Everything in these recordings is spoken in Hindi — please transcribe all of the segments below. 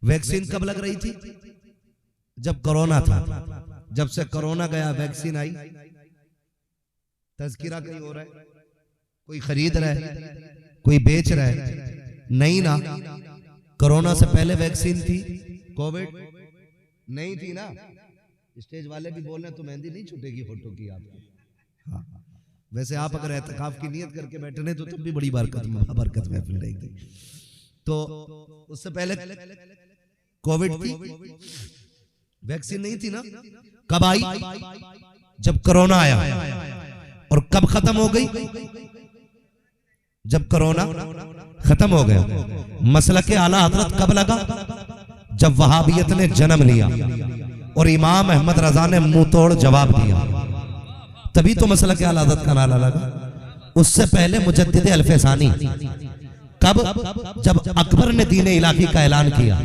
वैक्सीन कब लग रही थी? जब कोरोना था। जब से कोरोना गया वैक्सीन आई, तज़किरा कहीं हो रहा है, कोई खरीद रहा है, कोई बेच रहा है? नहीं ना। कोरोना से पहले वैक्सीन थी, कोविड नहीं थी ना। स्टेज वाले भी बोल रहे हैं तो मेहंदी नहीं छूटेगी फोटो की आपकी। हाँ, वैसे आप अगर एहतिकाफ की नियत करके बैठे नहीं तो तब भी बड़ी बरकत महफिल रहेगी। तो उससे पहले कोविड थी, वैक्सीन नहीं थी ना। कब आई? जब कोरोना आया। और कब खत्म हो गई? जब कोरोना खत्म हो गया। मसलक आला हजरत कब लगा? जब वहाबियत ने जन्म लिया और इमाम अहमद रजा ने मुंह तोड़ जवाब दिया, तभी तो मसलक आला हजरत का नारा लगा। उससे पहले मुजद्दिद अल-फैसानी कब? जब अकबर ने दीन इलाही का ऐलान किया,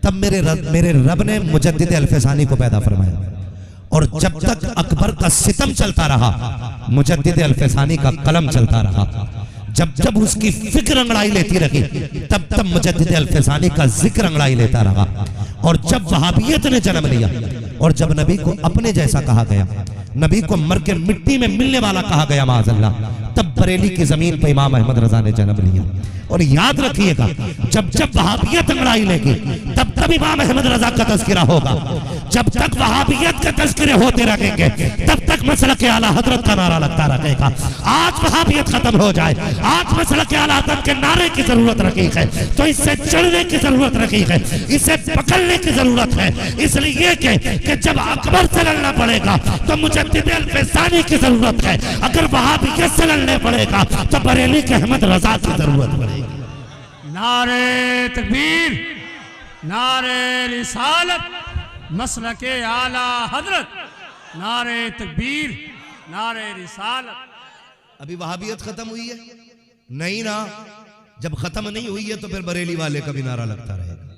तब मेरे रब ने मुजद्दिद अल-फैसानी को पैदा फरमाया। और जब तक अकबर का सितम चलता रहा, मुजद्दिद अल-फैसानी का कलम चलता रहा। जब जब उसकी फिक्र अंगड़ाई लेती रही, तब तब मुजद्दिद अल-फैसानी का जिक्र अंगड़ाई लेता रहा। और जब वहाबियत ने जन्म लिया और जब नबी को अपने जैसा कहा गया, नबी को मर के मिट्टी में मिलने वाला कहा गया माअज़ल्लाह, तब बरेली की जमीन पर इमाम अहमद रजा ने जन्म लिया। और याद रखिएगा, जब जब वहाबियत अंगड़ाई लेगी, तब तब इमाम अहमद रजा का तज़किरा होगा। जब तक वहाबियत के तज़किरे होते रहेंगे, तब तक मसलक आला हजरत का नारा लगता रहेगा। आज वहाबियत खत्म हो जाए, आज मसलक आला हजरत के नारे की जरूरत रखी है, तो इससे चढ़ने की जरूरत रखी है, इसे पकड़ने की जरूरत है। इसलिए कि जब अकबर से लड़ना पड़ेगा तो मुजद्दिद अल-फैसानी की जरूरत है, अगर वहाबियत से लड़ने पड़ेगा तो बरेली के अहमद रजा की जरूरत पड़ेगी। नारे तकबीर, नारे रिसालत, मसलके आला हजरत, नारे तकबीर, नारे रिसालत। अभी वहाबियत खत्म हुई है? नहीं ना। जब खत्म नहीं हुई है तो फिर बरेली वाले का भी नारा लगता रहेगा।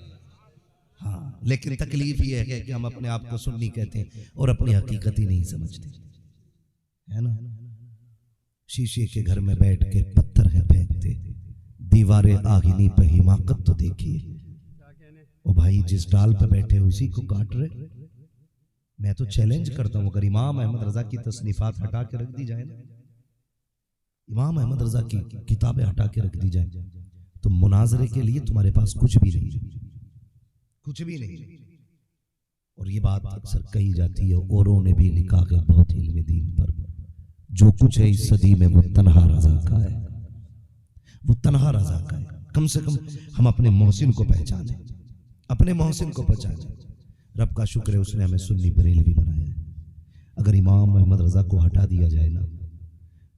हाँ, लेकिन तकलीफ यह है कि हम अपने आप को सुन्नी कहते हैं और अपनी हकीकत ही नहीं समझते, है ना। शीशे के घर में बैठ के पत्थर है फेंकते, दीवारे आगिनी पे हिमाकत तो देखिए। ओ भाई, जिस डाल पे बैठे उसी को काट रहे। मैं तो चैलेंज करता हूं, अगर इमाम अहमद रजा की तसनीफात हटा के रख दी जाए ना, इमाम अहमद रजा की किताबें हटा के रख दी जाए, तो मुनाजरे के लिए तुम्हारे पास कुछ भी नहीं, कुछ भी नहीं। और ये बात अक्सर कही जाती है, औरों ने भी लिखा है बहुत इल्म दीन पर, जो कुछ है इस सदी में वो तन्हा रजा का है, वो तन्हा रजा का है। कम से कम हम अपने मोहसिन को पहचाने, अपने मोहसिन को पहचाने। रब का शुक्र है उसने हमें सुन्नी बरेलवी बनाया है। अगर इमाम अहमद रजा को हटा दिया जाए ना,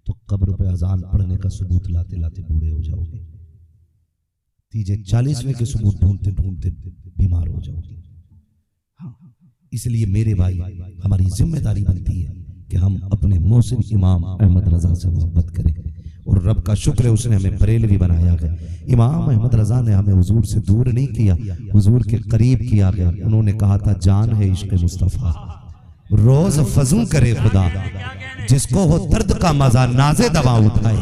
तो कब्र पे अजान पढ़ने का सबूत लाते लाते बूढ़े हो जाओगे, तीजे 40वें के सबूत ढूंढते ढूंढते बीमार हो जाओगे। हाँ, इसलिए मेरे भाई, हमारी जिम्मेदारी बनती है कि हम अपने मोहसिन इमाम अहमद रजा से मोहब्बत करें। और रब का शुक्र है उसने हमें बरेलवी बनाया गया। इमाम अहमद रजा ने हमें हुजूर से दूर नहीं किया, हुजूर के करीब किया गया। उन्होंने कहा था, जान है इश्क मुस्तफा, रोज फजू करे खुदा, जिसको हो दर्द का मजा नाजे दवा उठाए।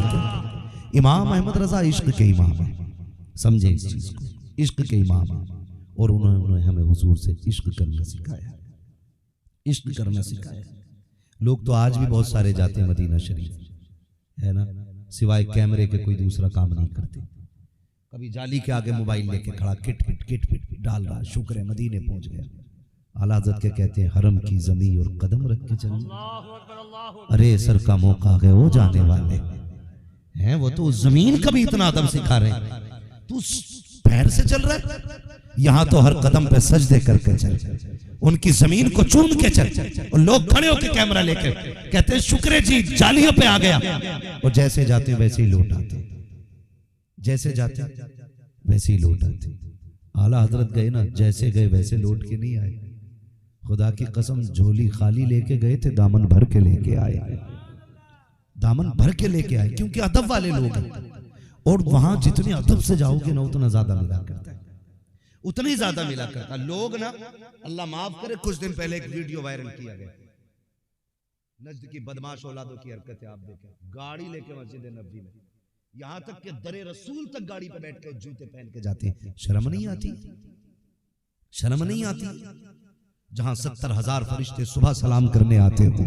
इमाम अहमद रजा इश्क के इमाम है, समझे इस चीज को, इश्क के इमाम है। और उन्होंने हमें हुजूर से इश्क करना सिखाया, इश्क करना सिखाया। लोग तो आज भी बहुत सारे जाते हैं मदीना शरीफ, है ना, सिवाय कैमरे के कोई दूसरा काम नहीं करते। कभी जाली के आगे मोबाइल लेके खड़ा किट पिट किट पिट डाल रहा, शुक्र है मदीने पहुंच गया। आला हज़रत के कहते हैं, हरम की जमीन और कदम रख के चल। अरे सर का मौका आ गया, वो जाने वाले हैं, वो तो जमीन का भी इतना अदब सिखा रहे हैं, तू पैर से चल रहा है। यहाँ तो हर कदम पे सजदे करके चल, उनकी जमीन को चूम के चल। और लोग खड़े होकर कैमरा लेकर कहते हैं, शुक्र जी जालियों पे आ गया। और जैसे जाते वैसे ही लौट आते, जैसे जाते वैसे ही लौट आते। आला हजरत गए ना, जैसे गए वैसे लौट के नहीं आए। खुदा की कसम, झोली खाली लेके गए थे, दामन भर के लेके आए, दामन भर के लेके आए, क्योंकि अदब वाले लोग हैं। और वहां जितने अदब से जाओगे ना, उतना ज्यादा मिला करता है, उतनी ज्यादा मिला करता। लोग ना, अल्लाह माफ करे, कुछ दिन पहले एक वीडियो वायरल किया गया, नज्द की बदमाश औलादों की हरकतें आप देखें। गाड़ी लेके मस्जिद नबवी में, यहां तक कि दरे रसूल तक गाड़ी पे बैठ के जूते पहन के जाते हैं। शर्म नहीं आती? शर्म नहीं आती? जहां 70,000 फरिश्ते सुबह सलाम करने आते हो,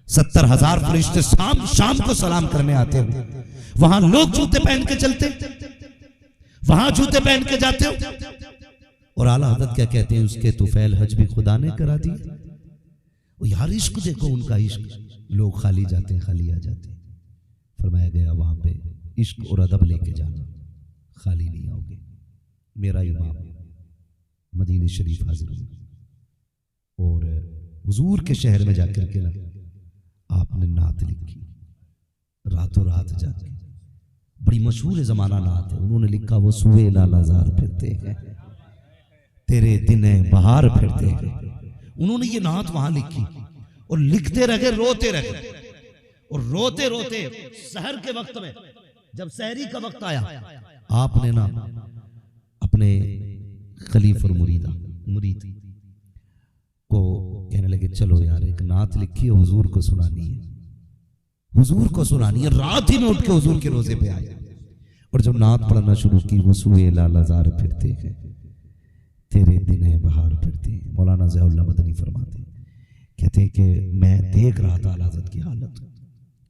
70,000 फरिश्ते शाम को सलाम करने आते हो, वहां लोग जूते पहन के चलते, वहां जूते पहन के जाते हो। और आला हज़रत क्या कहते हैं, उसके तुफैल हज भी खुदा ने करा दी। यार इश्क देखो, उनका इश्क, लोग खाली जाते हैं खाली आ जाते हैं। फरमाया गया वहां पे इश्क और अदब लेके जाना, खाली नहीं आओगे। मेरा इमाम मदीने शरीफ हाजिर हुआ और हुजूर के शहर में जाकर के ना आपने नात लिखी, रातों रात जाके, बड़ी मशहूर जमाना नात है। उन्होंने लिखा, वो सुए लालाजार फिरते हैं, तेरे दिने बहार फिरते हैं। उन्होंने ये नात वहां लिखी और लिखते रहे, रोते रहे। और रोते रोते सहर के वक्त में, जब सहरी का वक्त आया, आपने ना अपने खलीफ और मुरीद को कहने लगे, चलो यार एक नात लिखी है, हुजूर को सुनानी है, हुजूर को सुनानी है। रात ही में उठ के हुजूर के रोजे पे आए और जब नात पढ़ना शुरू की, वो सुए लालाजार फिरते हैं, तेरे दिने बहार फिरते हैं। मौलाना ज़ियाउल्लाह मदनी फरमाते हैं, कहते हैं कि मैं देख रहा था हज़रत की हालत,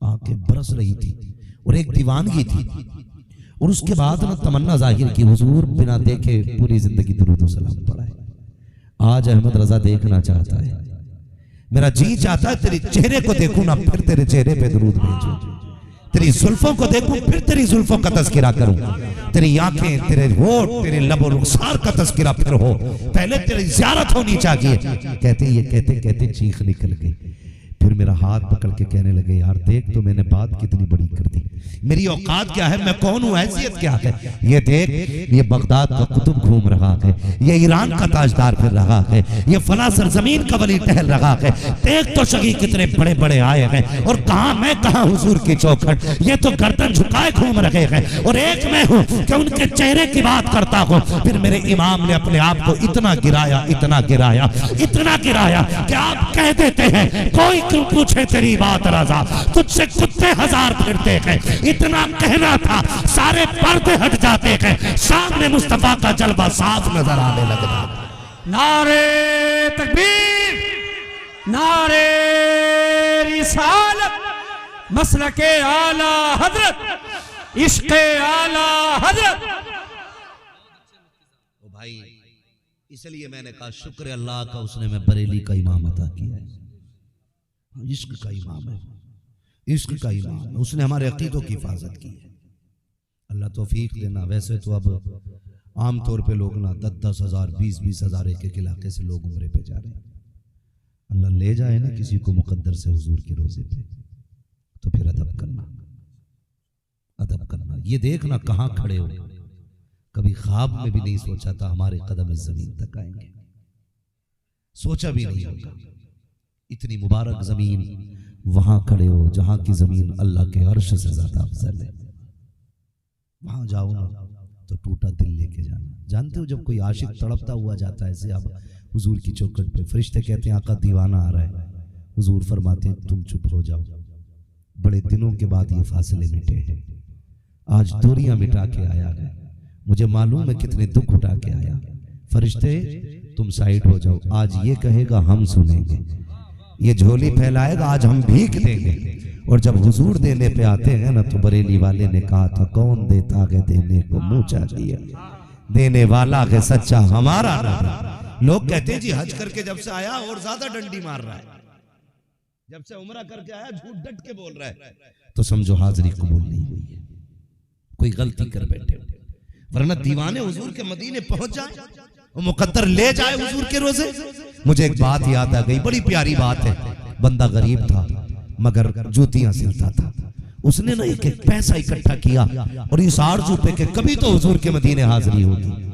आंखें बरस रही थी और एक दीवानगी थी। और उसके बाद ना तमन्ना जाहिर की, हुजूर बिना देखे पूरी जिंदगी दुरूद व सलाम पढ़ाए। आज अहमद रजा देखना चाहता है, मेरा जी चाहता है तेरे चेहरे को देखूं ना, फिर तेरे चेहरे पे दुरूद भेजूं, तेरी जुल्फों को देखूं, फिर तेरी जुल्फों का तज़किरा करूं, तेरी आंखें, तेरे होठ, तेरे लबो रुखसार का तज़किरा फिर हो, पहले तेरी ज़ियारत होनी चाहिए। कहते ये कहते कहते चीख निकल गई। फिर मेरा हाथ पकड़ के कहने लगे, यार देख तो मैंने बात कितनी बड़ी कर दी, मेरी औकात क्या है, मैं कौन हूँ, हैसियत क्या है। ये देख, ये बगदाद का कुतुब घूम रहा है, ये ईरान का ताजदार फिर रहा है, ये फला सरजमीन का वली टहल रहा है। देख तो सही कितने बड़े बड़े आए हैं, और कहा मैं कहा हुजूर की चौखट, ये तो गर्दन झुकाए घूम रहे हैं, और एक मैं हूँ कि उनके चेहरे की बात करता हूँ। फिर मेरे इमाम ने अपने आप को इतना गिराया, इतना गिराया, इतना गिराया कि आप कह देते हैं, कोई क्यों पूछे तेरी बात रजा, तुझसे कुत्ते हजार फिरते हैं। इतना कहना था, सारे पर्दे हट जाते हैं, सामने मुस्तफा का जलवा साफ नजर आने लगता। नारे तकबीर, नारे रिसालत, मसलके आला हजरत, इश्क़े आला हजरत। ओ भाई, इसलिए मैंने कहा शुक्र अल्लाह का, उसने मैं बरेली का इमाम अता किया है। इश्क का इमाम है, इश्क का इमाम है, उसने हमारे अकीदों की हिफाजत की है। अल्लाह तौफीक देना। वैसे तो अब आम तौर पे लोग ना 10-10 हज़ार 20-20 हज़ार एक एक इलाके से लोग उम्रे पे जा रहे हैं। अल्लाह ले जाए ना किसी को मुकद्दर से हुजूर के रोजे पे, तो फिर अदब करना, अदब करना। ये देखना कहाँ खड़े हो, कभी ख्वाब में भी नहीं सोचा था हमारे कदम इस जमीन तक आएंगे, सोचा भी नहीं होगा। इतनी मुबारक जमीन, वहां खड़े हो जहां की जमीन अल्लाह के अर्श से ज्यादा अफजल है। वहां जाओ ना तो टूटा दिल लेके जाना। जानते हो जब कोई आशिक तड़पता हुआ जाता है ऐसे, अब हुजूर की चौखट पे फरिश्ते कहते हैं आका दीवाना आ रहा है, हुजूर फरमाते हैं तुम चुप हो जाओ, बड़े दिनों के बाद ये फासले मिटे हैं, आज दूरियां मिटा के आया है, मुझे मालूम है कितने दुख उठा के आया। फरिश्ते तुम साइड हो जाओ, आज ये कहेगा हम सुनेंगे, ये झोली फैलाएगा आज हम भीख देंगे। और जब हुजूर देने पे आते हैं ना, तो बरेली वाले ने कहा था कौन देता है देने को मुंह चाहिए, देने वाला है सच्चा हमारा नाम। लोग कहते हैं जी हज करके जब से आया और ज्यादा डंडी मार रहा है, जब से उम्रा करके आया झूठ डट के बोल रहा है, तो समझो हाजिरी कबूल नहीं हुई है, कोई गलती कर बैठे। वरना दीवाने हुजूर के मदीने पहुंच जाए, मुकद्दर ले जाए हुजूर के रोजे। मुझे एक बात याद आ गई, बड़ी प्यारी बात है। बंदा गरीब था मगर जूतियां सिलता था, उसने ना एक एक पैसा इकट्ठा किया और इस आरज़ू पे कि कभी तो हुजूर के मदीने हाजिरी होगी।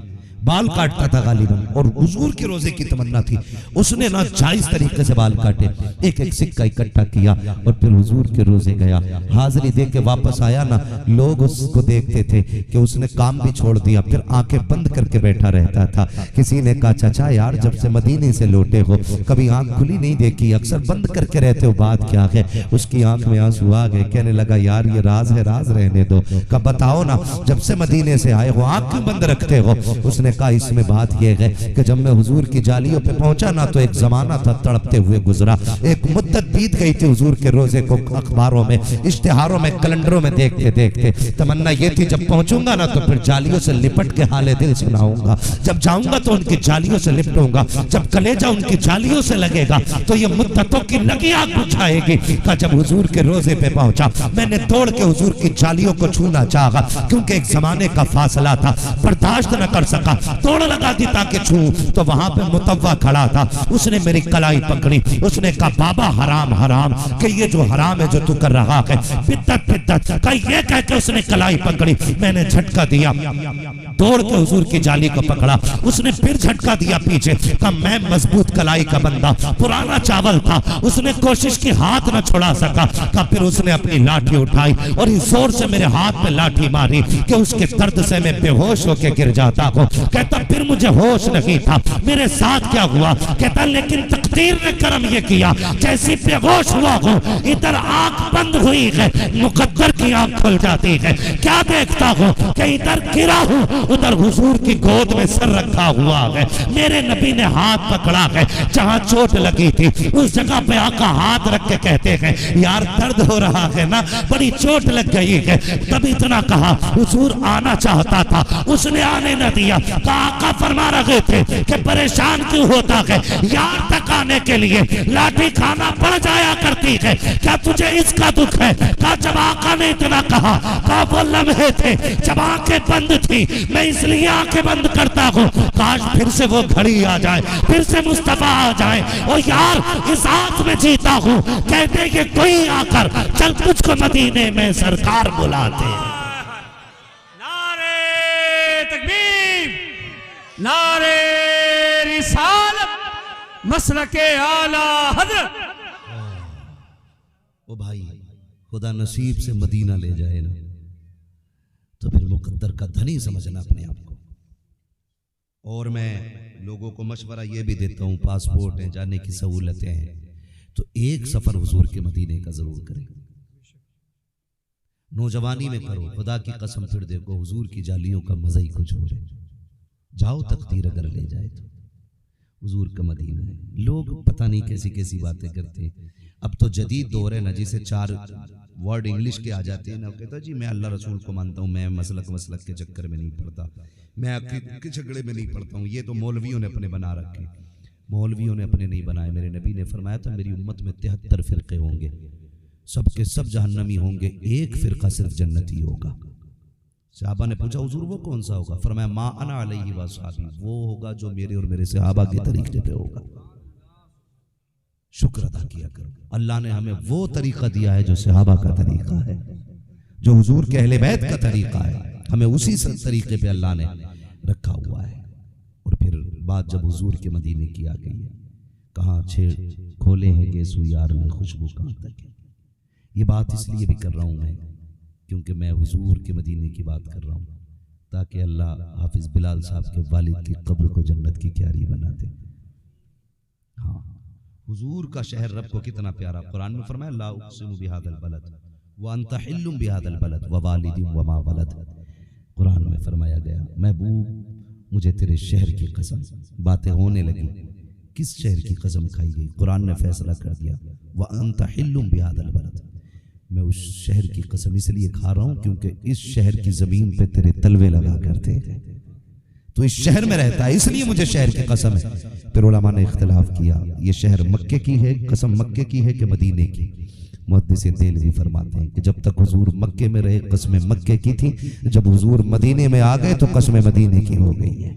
बाल काटता था गालिबन और हुजूर के रोजे की तमन्ना थी, उसने ना जायज तरीके से बाल काटे, एक एक सिक्का इकट्ठा किया और फिर हुजूर के रोजे गया। हाजिरी दे के वापस आया ना, लोग उसको देखते थे कि उसने काम भी छोड़ दिया, फिर आंखें बंद करके बैठा रहता था। किसी ने कहा चाचा यार जब से मदीने से लौटे हो कभी आंख खुली नहीं देखी, अक्सर बंद करके रहते हो, बात क्या है? उसकी आंख में आंसू आ गए, कहने लगा यार ये राज है, राज रहने दो। कब बताओ ना, जब से मदीने से आए हो आंख क्यों बंद रखते हो? उसने उसने कहा इसमें बात यह है कि जब मैं हुजूर की जालियों पे पहुंचा ना तो एक जमाना था तड़पते हुए गुजरा, एक मुद्दत बीत गई थी हुजूर के रोजे को अखबारों में, इश्तिहारों में, कैलेंडरों में देखते देखते तमन्ना ये थी जब पहुंचूंगा ना तो फिर जालियों से लिपट के हाले दिल सुनाऊंगा, जब जाऊंगा तो उनकी जालियों से लिपटूंगा, जब कलेजा उनकी जालियों से लगेगा तो ये मुद्दतों की लगी आग बुझाएगी। का जब हुजूर के रोजे पे पहुंचा मैंने दौड़ के हुजूर की जालियों को छूना चाहा, क्योंकि एक जमाने का फासला था, बर्दाश्त न कर सका, दौड़ लगा दी ताकि छू, तो वहां पे मुतव्वा खड़ा था, उसने मेरी कलाई पकड़ी, उसने कहा बाबा हराम हराम, कि ये जो हराम है जो तू कर रहा है बिद्दत बिद्दत, कहीं ये कह के उसने कलाई पकड़ी, मैंने झटका दिया, दौड़ के हुजूर की जाली को पकड़ा, उसने फिर झटका दिया पीछे, कहा मैं मजबूत कलाई का बंदा, पुराना चावल था, उसने कोशिश की हाथ न छुड़ा सका, कहा फिर उसने अपनी लाठी उठाई और इस जोर से मेरे हाथ पे लाठी मारी कि उसके दर्द से मैं बेहोश होके गिर जाता हूँ। कहता फिर मुझे होश नहीं था, मेरे साथ क्या हुआ, कहता लेकिन तकदीर ने करम ये किया, जैसी बेहोश हुआ हूँ इधर आंख बंद हुई है, मुकद्दर की आंख खुल जाती है, क्या देखता हूँ कि इधर गिरा हूँ, उधर हुजूर की गोद में सर रखा हुआ है, मेरे नबी ने हाथ पकड़ा है, जहाँ चोट लगी थी उस जगह पे आका हाथ रख के कहते हैं यार दर्द हो रहा है ना, बड़ी चोट लग गई है, तब इतना कहा, हुजूर आना चाहता था, उसने आने न दिया, आका फरमा रहे थे कि परेशान क्यों होता है, यार तक आने के लिए लाठी खाना पड़ जाया करती है, क्या तुझे इसका दुख है, कहा जब आका ने इतना कहा, कहा वो लम्हे थे जब आंखें बंद थी, मैं इसलिए आंखें बंद करता हूँ, काश फिर से वो घड़ी आ जाए, फिर से मुस्तफा आ जाए, और यार इस आंख में जीता हूँ, कहते कि कोई आकर चल तुझको मदीने में सरकार बुलाते। नारे तकबीर, नारे रिसालत, मसलके आला हज़रत। ओ भाई खुदा नसीब से मदीना ले जाए ना तो फिर मुकद्दर का धनी समझना अपने आप को। और मैं लोगों को मशवरा ये भी देता हूँ, पासपोर्ट है, जाने की सहूलतें हैं, तो एक सफर हुजूर के मदीने का जरूर करें, नौजवानी में करो, खुदा की कसम फिर देखो हुजूर की जालियों का मजा ही कुछ और है। जाओ तकदीर अगर ले जाए तो हुजूर का मदीना है। लोग पता नहीं कैसी कैसी बातें करते हैं, अब तो जदीद दौर है ना, जिसे 4 वर्ड इंग्लिश के आ जाते हैं ना, कहता जी मैं अल्लाह रसूल को मानता हूँ, मैं मसलक के चक्कर में नहीं पड़ता, मैं अकीदत के झगड़े में नहीं पड़ता हूँ, ये तो मौलवियों ने अपने बना रखे, मौलवियों ने अपने नहीं बनाए। मेरे नबी ने फरमाया था मेरी उम्मत में 73 फिरके होंगे, सबके सब जहन्नमी होंगे, एक फिरका सिर्फ जन्नती होगा। सहाबा ने पूछा हुजूर वो कौन सा होगा, फरमाया मा अना अलैहि व अस्हाबी, वो होगा जो मेरे और मेरे सहाबा के तरीके पे होगा। शुक्र अदा किया करो, अल्लाह ने हमें वो तरीका दिया है जो सहाबा का तरीका है, जो हुजूर के अहले बैत का तरीका है, हमें उसी तरीके पे अल्लाह ने रखा हुआ है। और फिर बात जब हुजूर के मदीने की आ गई है, कहाँ छेड़ खोले हैं गेसू यार में खुशबू कहाँ तक है। ये बात इसलिए भी कर रहा हूँ मैं क्योंकि मैं हुजूर के मदीने की बात कर रहा हूँ, ताकि अल्लाह हाफिज बिलाल साहब के वालिद की कब्र को जन्नत की क्यारी बना दे। हाँ, हुजूर का शहर रब को कितना प्यारा, कुरान में फरमाया ला उक़सिमु बिहादल बलद व अंत हिल्लुम बिहादल बलद व वालिदिन व मा वलद। कुरान में फरमाया गया महबूब मुझे तेरे शहर की कसम, बातें होने लगी, किस शहर की कसम खाई गई, कुरान ने फैसला कर दिया व अंत हिल्लुम बिहादल बलद, मैं उस शहर की कसम इसलिए खा रहा हूं क्योंकि इस शहर की जमीन पे तेरे तलवे लगा करते, तो इस शहर में रहता है इसलिए मुझे शहर की कसम है। फिर उलमा ने इख्तिलाफ किया ये शहर मक्के की है, कसम मक्के की है कि मदीने की। मुहद्दिस देलवी फरमाते हैं कि जब तक हुजूर मक्के में रहे कसमें मक्के की थी, जब हुजूर मदीने में आ गए तो कसमें मदीने की हो गई है,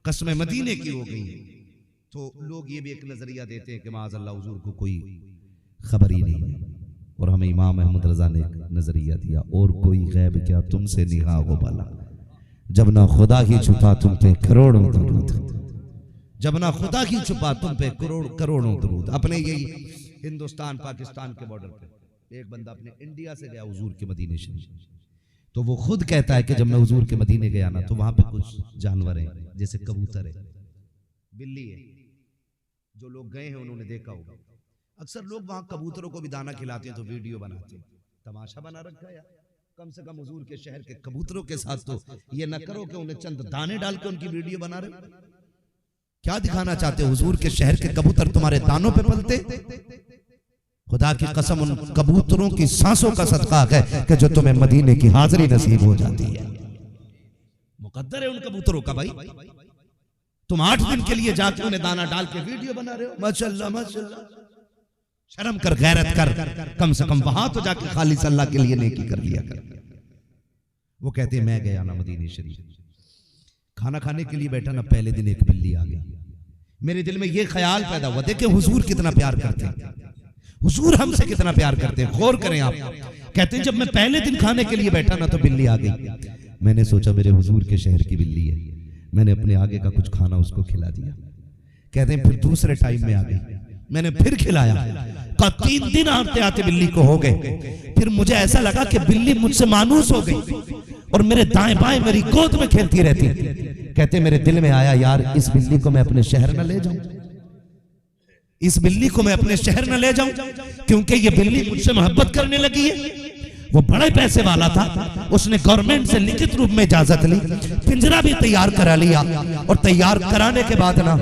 कसमें मदीने की हो गई है। तो लोग ये भी एक नजरिया देते हैं कि माज़अल्लाह हुजूर को कोई खबर ही नहीं है, और हमें इमाम अहमद रजा ने एक नजरिया दिया, और कोई गैब क्या तुमसे निगाह हो भला, जब ना खुदा ही छुपा तुम पे करोड़ों दरूद, जब ना खुदा ही छुपा तुम पे करोड़ों दरूद। अपने यही हिंदुस्तान पाकिस्तान के बॉर्डर पे एक बंदा अपने इंडिया से गया हुजूर के मदीने शरीफ, तो वो खुद कहता है कि जब मैं हुजूर के मदीने गया ना तो वहां पे कुछ जानवर हैं, जैसे कबूतर है, बिल्ली है, जो लोग गए हैं उन्होंने देखा होगा। अक्सर लोग वहां कबूतरों को भी दाना खिलाते हैं तो वीडियो बनाते हैं, तमाशा बना रखा है यार, कम से कम हुजूर के शहर के कबूतरों के साथ तो ये न करो कि उन्हें चंद दाने डाल के उनकी वीडियो बना रहे हो। क्या दिखाना चाहते हो? हुजूर के शहर के कबूतर तुम्हारे दानों पे पलते? खुदा की कसम उन कबूतरों की सांसों का सदका है कि जो तुम्हें मदीने की हाजिरी नसीब हो जाती है। मुकद्दर है उन कबूतरों का भाई। तुम 8 दिन के लिए जाके उन्हें दाना डाल के वीडियो बना रहे हो। माशाल्लाह माशाल्लाह। शर्म कर, गैरत कर, कम से कम वहां तो जाके खालिस अल्लाह के लिए नेकी कर लिया कर। वो कहते मैं गया ना मदीने शरीफ, खाना खाने के लिए बैठा ना, पहले दिन एक बिल्ली आ गई। मेरे दिल में ये ख्याल पैदा हुआ, देखे हुजूर कितना प्यार करते हैं, हुजूर हमसे कितना प्यार करते हैं। गौर करें आप। कहते हैं जब मैं पहले दिन खाने के लिए बैठा ना तो बिल्ली आ गई। मैंने सोचा मेरे हुजूर के शहर की बिल्ली है, मैंने अपने आगे का कुछ खाना उसको खिला दिया। कहते हैं फिर दूसरे टाइम में आ गई, मैंने फिर खिलाया। का 3 दिन आते आते बिल्ली को हो गए। फिर मुझे ऐसा लगा कि बिल्ली मुझसे मानूस हो गई और मेरे दाएं बाएं मेरी गोद में खेलती रहती। कहते मेरे दिल में आया यार इस बिल्ली को मैं अपने शहर न ले जाऊं, इस बिल्ली को मैं अपने शहर न ले जाऊं, क्योंकि ये बिल्ली मुझसे मोहब्बत करने लगी है। वो बड़े पैसे वाला था, उसने गवर्नमेंट से लिखित रूप में इजाजत ली, पिंजरा भी तैयार करा लिया और तैयार कराने के बाद ना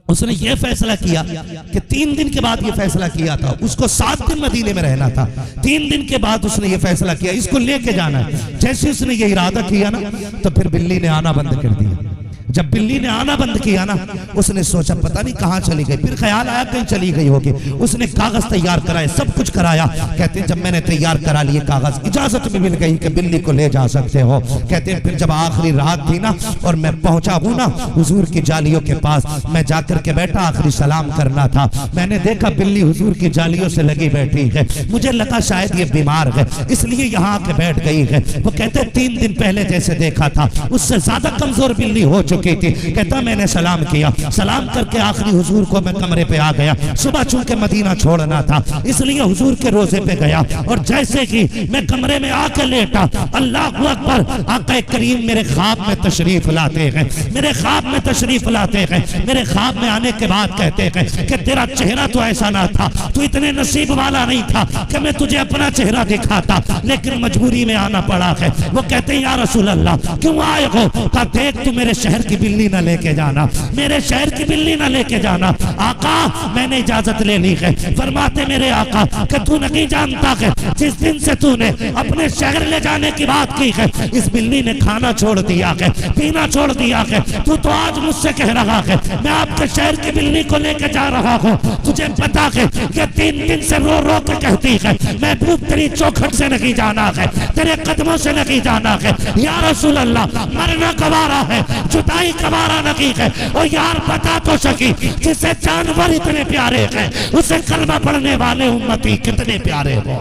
उसने ये फैसला किया कि 3 दिन के बाद ये फैसला किया था, उसको 7 दिन मदीने में रहना था। 3 दिन के बाद उसने ये फैसला किया इसको लेके जाना है। जैसे उसने ये इरादा किया ना तो फिर बिल्ली ने आना बंद कर दिया। जब बिल्ली ने आना बंद किया ना उसने सोचा पता नहीं कहां चली गई, फिर ख्याल आया कहीं चली गई होगी। उसने कागज तैयार कराए, सब कुछ कराया। कहते हैं जब मैंने तैयार करा लिए कागज, इजाजत भी मिल गई कि बिल्ली को ले जा सकते हो। कहते हैं फिर जब आखिरी रात थी ना और मैं पहुंचा हूं ना हुजूर की जालियों के पास, मैं जाकर के बैठा, आखिरी सलाम करना था। मैंने देखा बिल्ली हुजूर की जालियों से लगी बैठी है। मुझे लगा शायद ये बीमार है इसलिए यहाँ आके बैठ गई है। वो कहते 3 दिन पहले जैसे देखा था उससे ज्यादा कमजोर बिल्ली हो चुकी थी। कहता मैंने सलाम किया, सलाम करके आखिरी हुजूर को मैं कमरे पे आ गया। सुबह चूंकि मदीना छोड़ना था इसलिए हुजूर के रोजे पे गया और जैसे कि मैं कमरे में आके लेटा, अल्लाह अकबर, आका करीम मेरे ख्वाब में तशरीफ लाते हैं, मेरे ख्वाब में तशरीफ लाते हैं। मेरे ख्वाब में आने के बाद कहते हैं कि तेरा चेहरा तो ऐसा ना था, तू इतने नसीब वाला नहीं था कि मैं तुझे अपना चेहरा दिखाता, लेकिन मजबूरी में आना पड़ा है। वो कहते हैं या रसूल अल्लाह क्यों आए हो? कहा देख तू मेरे शहर की बिल्ली ना लेके जाना, मेरे शहर की बिल्ली ना लेके जाना। आका मैंने इजाजत ले ली है। फरमाते मेरे आका कि तू नहीं जानता है जिस दिन से तूने अपने शहर ले जाने की बात की है इस बिल्ली ने खाना छोड़ दिया है, पीना छोड़ दिया है। तू तो आज मुझसे कह रहा है मैं आपके शहर की बिल्ली को लेके जा रहा हूँ। तुझे पता है ये 3 दिन से रो रो के कहती है महबूब तेरी चौखट से नहीं जाना है, तेरे कदमों से नहीं जाना है। या रसूल अल्लाह मरना गवारा है, जुदाई गवारा नहीं है। और यार बता तो सकी जिसे जानवर इतने प्यारे हैं उसे कलमा पढ़ने वाले उम्मती कितने प्यारे हो।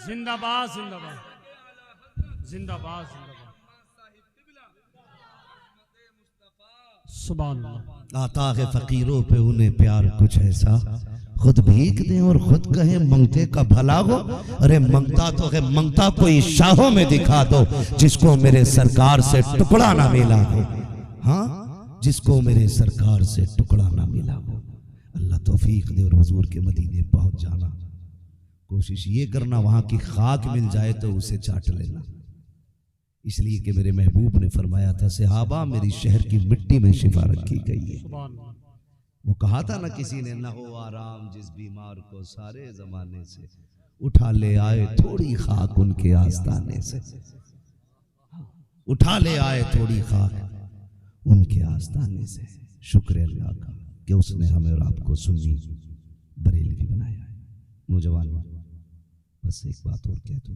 जिंदाबाद जिंदाबाद जिंदाबाद सुभान अल्लाह। आता है फकीरों पे उन्हें प्यार कुछ ऐसा, खुद भीख दे और खुद कहे मंगते का भला हो। अरे मंगता तो है, मंगता कोई शाहों में दिखा दो जिसको मेरे सरकार से टुकड़ा ना मिला हो। हाँ जिसको मेरे सरकार से टुकड़ा ना मिला हो। अल्लाह तौफीक दे और हुजूर के मदीने पहुंच जाना। कोशिश ये करना वहां की खाक मिल जाए तो उसे चाट लेना, इसलिए कि मेरे महबूब ने फरमाया था सहाबा मेरी शहर की मिट्टी में शिफा रखी गई है। वो कहा था ना किसी ने, न हो आराम जिस बीमार को सारे जमाने से, उठा ले आए थोड़ी खाक उनके आस्ताने से, उठा ले आए थोड़ी खाक उनके आस्ताने से। शुक्र अल्लाह का कि उसने हमें और आपको सुन्नी बरेलवी बनाया है। नौजवान बस एक बात और कह दूं,